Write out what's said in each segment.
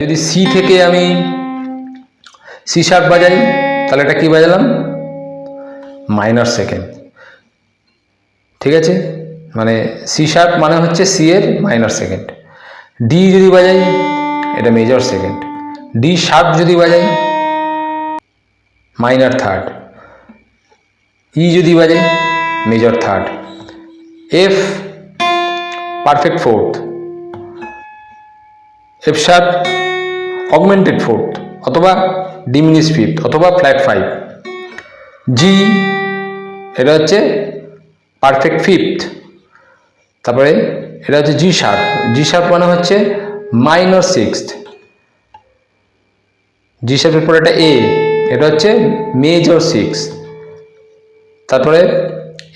যদি সি থেকে আমি সি শার্প বাজাই তাহলে এটা কি বাজালাম, মাইনর সেকেন্ড। ঠিক আছে, মানে সি শার্প মানে হচ্ছে সি এর মাইনর সেকেন্ড। ডি যদি বাজাই এটা মেজর সেকেন্ড। ডি শার্প যদি বাজাই মাইনর থার্ড। ই যদি বাজাই major third. F perfect fourth. F sharp augmented fourth অথবা ডিমিনিশ ফিফথ অথবা ফ্ল্যাট ফাইভ। জি এটা হচ্ছে পারফেক্ট ফিফথ। তারপরে এটা হচ্ছে জি শার্প। জি শার্প মানে হচ্ছে মাইনর সিক্সথ। জি শার্পের পরে এটা এ, এটা হচ্ছে মেজর সিক্স। তারপরে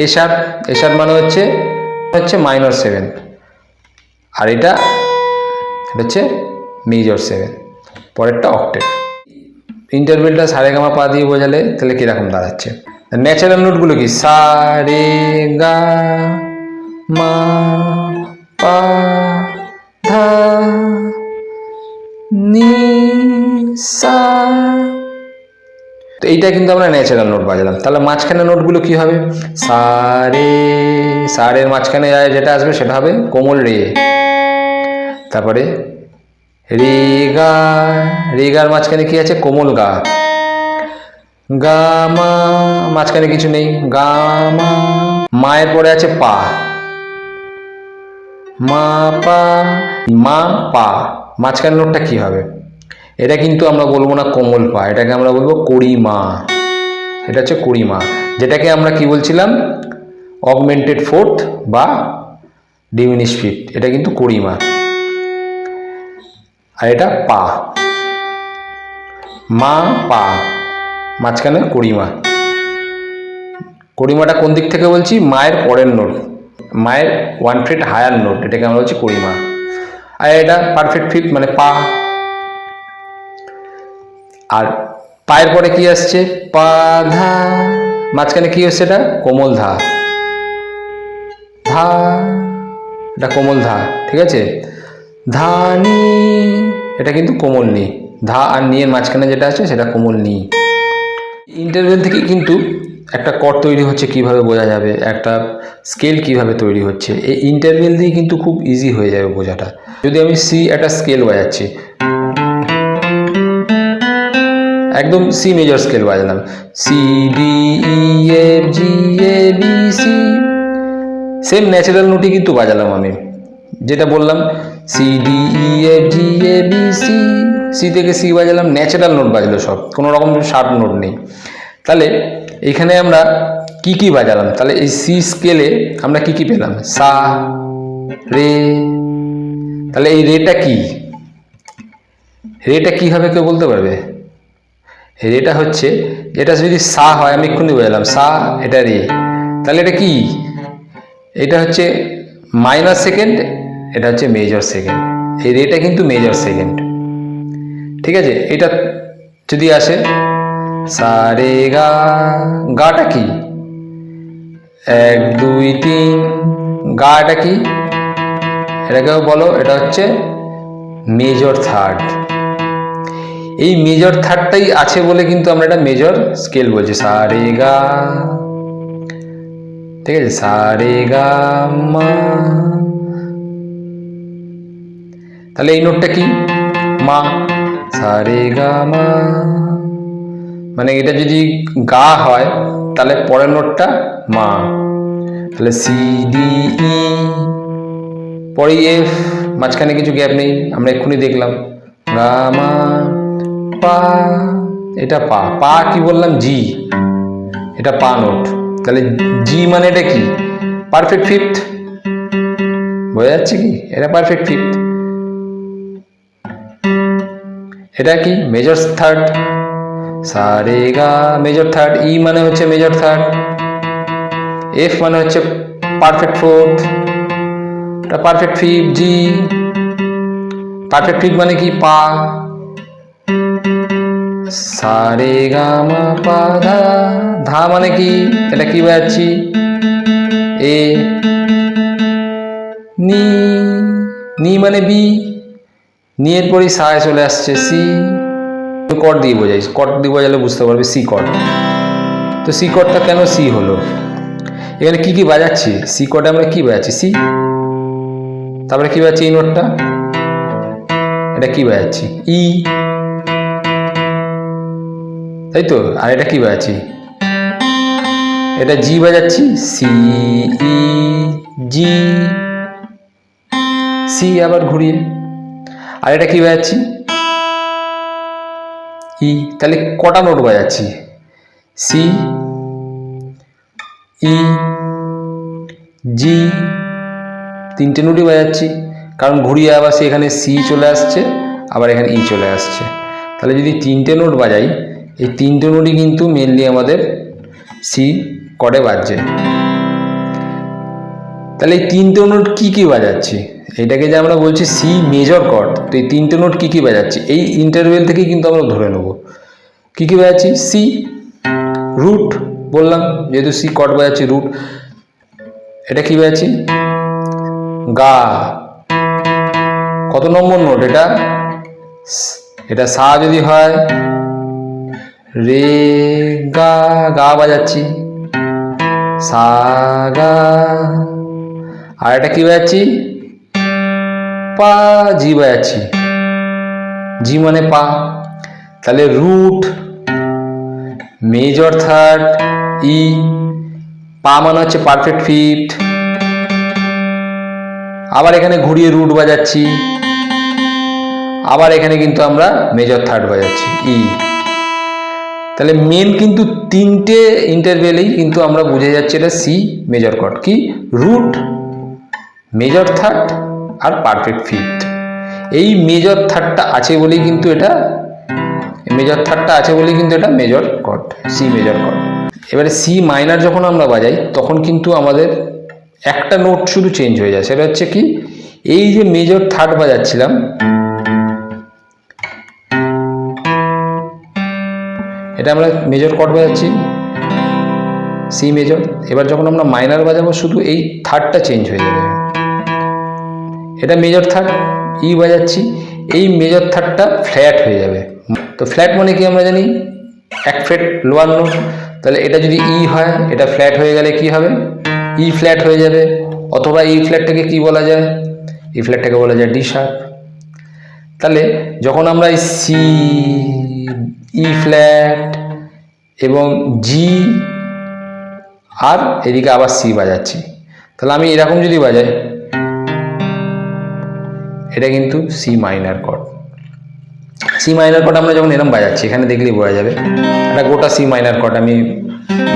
এ শার্প, এ শার্প মানে হচ্ছে মাইনর সেভেন। আর এটা হচ্ছে মেজর সেভেন। পরেরটা অক্টেভ। ইন্টারভেলটা সারেগামা পা দিয়ে বোঝালে তাহলে কীরকম দাঁড়াচ্ছে? ন্যাচারাল নোটগুলো কি? সা রে গা মা পা ধা নি সা। তো এইটা কিন্তু আমরা ন্যাচারাল নোট বাজালাম। তাহলে মাঝখানে নোটগুলো কি হবে? সা রে, সা রের মাঝখানে যেটা আসবে সেটা হবে কোমল রে। তারপরে রে গা, রে গার মাঝখানে কি আছে? কোমল গা। গা মা, মাঝখানে কিছু নেই, গা মা। মায়ের পরে আছে পা, মা পা। মা পা মাঝখানে নোটটা কি হবে? এটা কিন্তু আমরা বলবো না কোমল পা, এটাকে আমরা বলবো কড়িমা। এটা হচ্ছে কড়িমা, যেটাকে আমরা কি বলছিলাম? অগমেন্টেড ফোর্থ বা ডিমিনিশ ফিফথ। এটা কিন্তু কড়িমা। আর এটা পা, মা পা, মাঝখানে কড়িমা। কড়িমাটা কোন দিক থেকে বলছি? মায়ের পরের নোট, মায়ের ওয়ান ফিট হায়ার নোট, এটাকে আমরা বলছি কড়িমা। আর এটা পারফেক্ট ফিফথ মানে পা। আর পায়ের পরে কি আসছে? পা ধা, মাঝখানে কি হচ্ছে? এটা কোমল ধা, ধা, এটা কোমল ধা। ঠিক আছে, ধা নি, এটা কিন্তু কোমল নি। ধা আর নি এর মাঝখানে যেটা আছে সেটা কোমল নি। ইন্টারভেল থেকে কিন্তু একটা কর্ড তৈরি হচ্ছে কিভাবে বোঝা যাবে, একটা স্কেল কিভাবে তৈরি হচ্ছে, এই ইন্টারভেল দিয়ে কিন্তু খুব ইজি হয়ে যাবে বোঝাটা। যদি আমি সি একটা স্কেল বাজাচ্ছি, একদম সি মেজর স্কেল বাজালাম, C D E F G A B C, same natural নোটই কিন্তু বাজালাম আমি, যেটা বললাম C D E F G A B C. C থেকে সি বাজালাম, ন্যাচারাল নোট বাজলো সব, কোনো রকম শার্প নোট নেই। তাহলে এখানে আমরা কি কি বাজালাম? তাহলে এই সি স্কেলে আমরা কি কি পেলাম? সা রে। তাহলে এই রেটা কি? রেটা কি হবে কেউ বলতে পারবে? রেটা হচ্ছে, এটা যদি সা হয়, আমি এক্ষুনি বোঝালাম সা, এটা রে, তাহলে এটা কি? এটা হচ্ছে মাইনর সেকেন্ড, এটা হচ্ছে মেজর সেকেন্ড। এই রেটা কিন্তু মেজর সেকেন্ড। ঠিক আছে, এটা যদি আসে সা রে গা, গাটা কি? 1 2 3, গাটা কি? এটাকেও বলো, এটা হচ্ছে মেজর থার্ড। এই মেজর থার্ডটাই আছে বলে কিন্তু আমরা এটা মেজর স্কেল বলছি, সা রে গা। ঠিক আছে, সা রে গা মা। তাহলে এই নোটটা কি? মা, সা রে গা মা। মানে এটা যদি গা হয় তাহলে পরের নোটটা মা। তাহলে সি ডি ই, পরে এফ, মাঝখানে কিছু গ্যাপ নেই, আমরা এক্ষুনি দেখলাম, গা মা পা। এটা পা, পা কি বললাম? জি, এটা পা নোট। তাহলে জি মানে এটা কি? Perfect fifth. বোঝা যাচ্ছে কি? এটা পারফেক্ট ফিফথ। এটা কি? Major third. সা রে গা মেজর থার্ড। ই মানে হচ্ছে মেজর থার্ড। এফ মানে হচ্ছে পারফেক্ট ফোর্থ, এটা পারফেক্ট ফিফথ। জি পারফেক্ট ফিফথ মানে কি? পা। সা রে গা মা পা ধা, ধা মানে কি? এটা কি বাজাচ্ছি? এ। নি, নি মানে বি, নি এর পরেই সায় চলে আসছে সি, কর্ড দিয়ে বোঝাই, কর্ড দিয়ে বোঝালে বুঝতে পারবে সি কর্ড। তো সি কর্ডটা কেন সি হলো, এখানে কি কি বাজাচ্ছি, সি কর্ডে আমরা কি বাজাচ্ছি সি, তারপরে কি বাজাচ্ছি এই নোটটা, এটা কি বাজাচ্ছি ই, তাই তো, আর এটা কি বাজাচ্ছি, এটা জি বাজাচ্ছি, সি ই জি, সি আবার ঘুরিয়ে, আর এটা কি বাজাচ্ছি ই। তাহলে কটা নোট বাজাচ্ছি, সি ই জি, তিনটে নোটই বাজাচ্ছি, কারণ ঘুরিয়ে আবার সে এখানে সি চলে আসছে, আবার এখানে ই চলে আসছে। তাহলে যদি তিনটে নোট বাজাই, এই তিনটে নোটই কিন্তু মেনলি আমাদের সি কর্ডে বাজছে। তাহলে এই তিনটে নোট কি কি বাজাচ্ছি, এটাকে যে আমরা বলছি সি মেজর কর্ড, তো এই তিনটে নোট কি কি বাজাচ্ছি এই ইন্টারভেল থেকেই কিন্তু আমরা ধরে নেব কি কি বাজাচ্ছি, সি রুট বললাম, যেহেতু সি কর্ড বাজাচ্ছি রুট, এটা কি বাজাচ্ছি গা, কত নম্বর নোট এটা, এটা সা যদি হয় রে গা, গা বাজাচ্ছি সা গা, আর এটা কি বাজাচ্ছি পা, জি বাজাচ্ছি, জি মানে পা। তাহলে রুট মেজর থার্ড ই, পা মানে হচ্ছে পারফেক্ট ফিফথ, আবার এখানে ঘুরিয়ে রুট বাজাচ্ছি, আবার এখানে কিন্তু আমরা মেজর থার্ড বাজাচ্ছি ই। তাহলে মেন কিন্তু তিনটে ইন্টারভেলেই কিন্তু আমরা বুঝে যাচ্ছি এটা সি মেজর কর্ড, কি রুট মেজর থার্ড আর পারফেক্ট ফিফথ। এই মেজর থার্ডটা আছে বলেই কিন্তু এটা মেজর থার্ডটা আছে বলেই কিন্তু এটা major chord, C major chord. এবারে সি মাইনার যখন আমরা বাজাই তখন কিন্তু আমাদের একটা নোট শুধু চেঞ্জ হয়ে যায়, সেটা হচ্ছে কি এই যে মেজর থার্ড বাজাচ্ছিলাম, এটা আমরা মেজর কর্ড বাজাচ্ছি সি মেজর, এবার যখন আমরা মাইনার বাজাবো শুধু এই থার্ডটা চেঞ্জ হয়ে যাবে, এটা মেজর থার্ড ই বাজাচ্ছি, এই মেজর থার্ডটা ফ্ল্যাট হয়ে যাবে। তো ফ্ল্যাট মানে কি আমরা জানি এক ফ্রেট লোয়ার নোট, তাহলে এটা যদি ই হয় এটা ফ্ল্যাট হয়ে গেলে কি হবে ই ফ্ল্যাট হয়ে যাবে, অথবা ই ফ্ল্যাটটাকে কি বলা যায়, ই ফ্ল্যাটটাকে বলা যায় ডি শার্প। তাহলে যখন আমরা এই সি ই ফ্ল্যাট এবং জি আর এদিকে আবার সি বাজাচ্ছি, তাহলে আমি এরকম যদি বাজাই এটা কিন্তু C minor chord. C minor chord আমরা যখন এরকম বাজাচ্ছি, এখানে দেখলেই বোঝা যাবে এটা গোটা সি মাইনার কর্ড আমি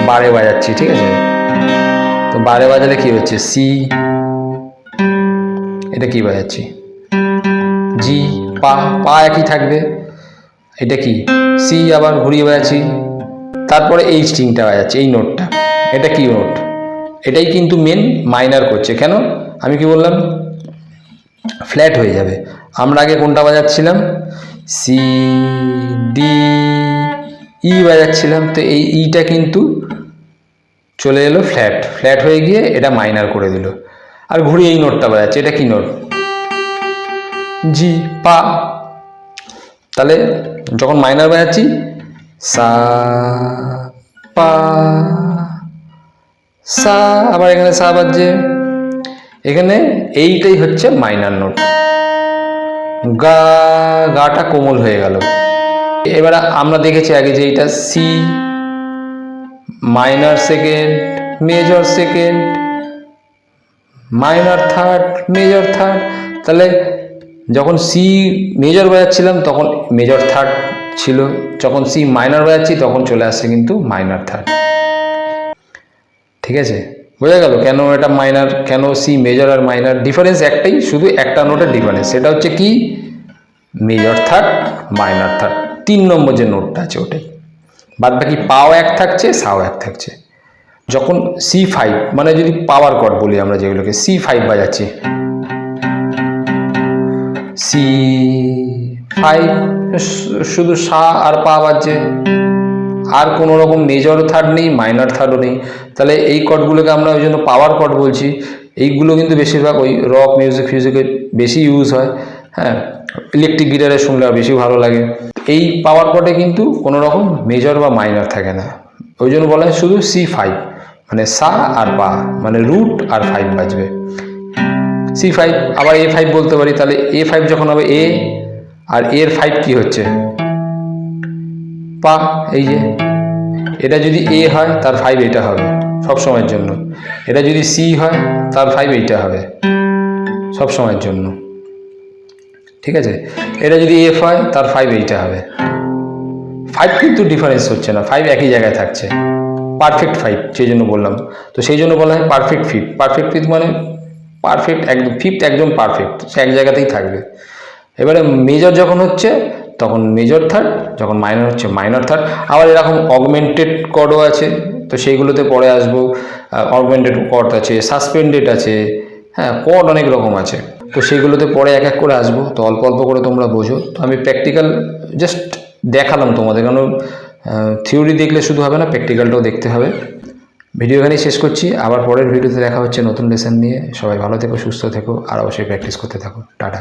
বারে বাজাচ্ছি, ঠিক আছে। তো বারে বাজালে কি হচ্ছে সি, এটা কি বাজাচ্ছি জি, পা পা একই থাকবে, এটা কি সি আবার ঘুরিয়ে বাজাচ্ছি, তারপরে এই স্ট্রিংটা বাজাচ্ছি এই নোটটা, এটা কি নোট, এটাই কিন্তু মেন মাইনার করছে। কেন আমি কি বললাম ফ্ল্যাট হয়ে যাবে, আমরা আগে কোনটা বাজাচ্ছিলাম সি ডি ই বাজাচ্ছিলাম, তো এই ইটা কিন্তু চলে এলো ফ্ল্যাট, ফ্ল্যাট হয়ে গিয়ে এটা মাইনার করে দিল, আর ঘুরিয়ে এই নোটটা বাজাচ্ছে, এটা কি নোট জি পা। তাহলে যখন মাইনার বাজাচ্ছি সা পা সা, আবার এখানে সা বাজছে, এখানে এইটাই হচ্ছে মাইনার নোট, গা গাটা কোমল হয়ে গেল। এবার আমরা দেখেছি আগে যে এটা C minor second major second minor third major third, তাহলে যখন সি মেজর বাজাচ্ছিলাম তখন মেজর থার্ড ছিল, যখন সি মাইনার বাজাচ্ছি তখন চলে আসছে কিন্তু মাইনার থার্ড, ঠিক আছে। বোঝা গেল কেন এটা মাইনার, কেন সি মেজর আর মাইনার, ডিফারেন্স একটাই, শুধু একটা নোটের ডিফারেন্স, সেটা হচ্ছে কি মেজর থার্ড মাইনার থার্ড, 3 নম্বর যে নোটটা আছে ওটাই, বাদ বাকি পাও এক থাকছে সাও এক থাকছে। যখন C5 মানে যদি পাওয়ার কর্ড বলি আমরা যেগুলোকে, C5 বাজাচ্ছি, C5 শুধু সা আর পা বাজছে, আর কোনো রকম মেজর থার্ড নেই মাইনর থার্ডও নেই, তাহলে এই কর্ডগুলোকে আমরা ওই জন্য পাওয়ার কর্ড বলছি। এইগুলো কিন্তু বেশিরভাগ ওই রক মিউজিক ফিউজিকে বেশি ইউজ হয়, হ্যাঁ। ইলেকট্রিক গিটারে শুনলে আর বেশি ভালো লাগে। এই পাওয়ার কর্ডে কিন্তু কোনো রকম মেজর বা মাইনর থাকে না, ওই জন্য বলা হয় শুধু C5, মানে সা আর পা, মানে রুট আর 5 বাজবে। C5 আবার A5 বলতে পারি, তাহলে A5 যখন হবে এ, আর এর 5 কি হচ্ছে পা, এই যে এটা যদি এ হয় তার 5 এটা হবে সব সময়ের জন্য, এটা যদি সি হয় তার 5 এইটা হবে সব সময়ের জন্য, ঠিক আছে। এটা যদি এফ হয় তার 5 এইটা হবে। 5 কিন্তু ডিফারেন্স হচ্ছে না, 5 একই জায়গায় থাকছে, পারফেক্ট 5 সেই জন্য বললাম। তো সেই জন্য বলা হয় পারফেক্ট ফিফথ। পারফেক্ট ফিফথ মানে পারফেক্ট একদম, ফিফথ একদম পারফেক্ট, সে এক জায়গাতেই থাকবে। এবারে মেজর যখন হচ্ছে তখন মেজর থার্ড, যখন মাইনর হচ্ছে মাইনর থার্ড। আবার এরকম অগমেন্টেড কর্ডও আছে, তো সেইগুলোতে পরে আসবো। অগমেন্টেড কর্ড আছে, সাসপেন্ডেড আছে, হ্যাঁ কর্ড অনেক রকম আছে, তো সেইগুলোতে পরে এক এক করে আসবো। তো অল্প অল্প করে তোমরা বোঝো। তো আমি প্র্যাকটিক্যাল জাস্ট দেখালাম তোমাদের, কারণ থিওরি দেখলে শুধু হবে না, প্র্যাকটিক্যালটাও দেখতে হবে। ভিডিও এখানেই শেষ করছি, আবার পরের ভিডিওতে দেখা হচ্ছে নতুন লেসন নিয়ে। সবাই ভালো থেকো, সুস্থ থেকো, আর অবশ্যই প্র্যাকটিস করতে থাকো। টাটা।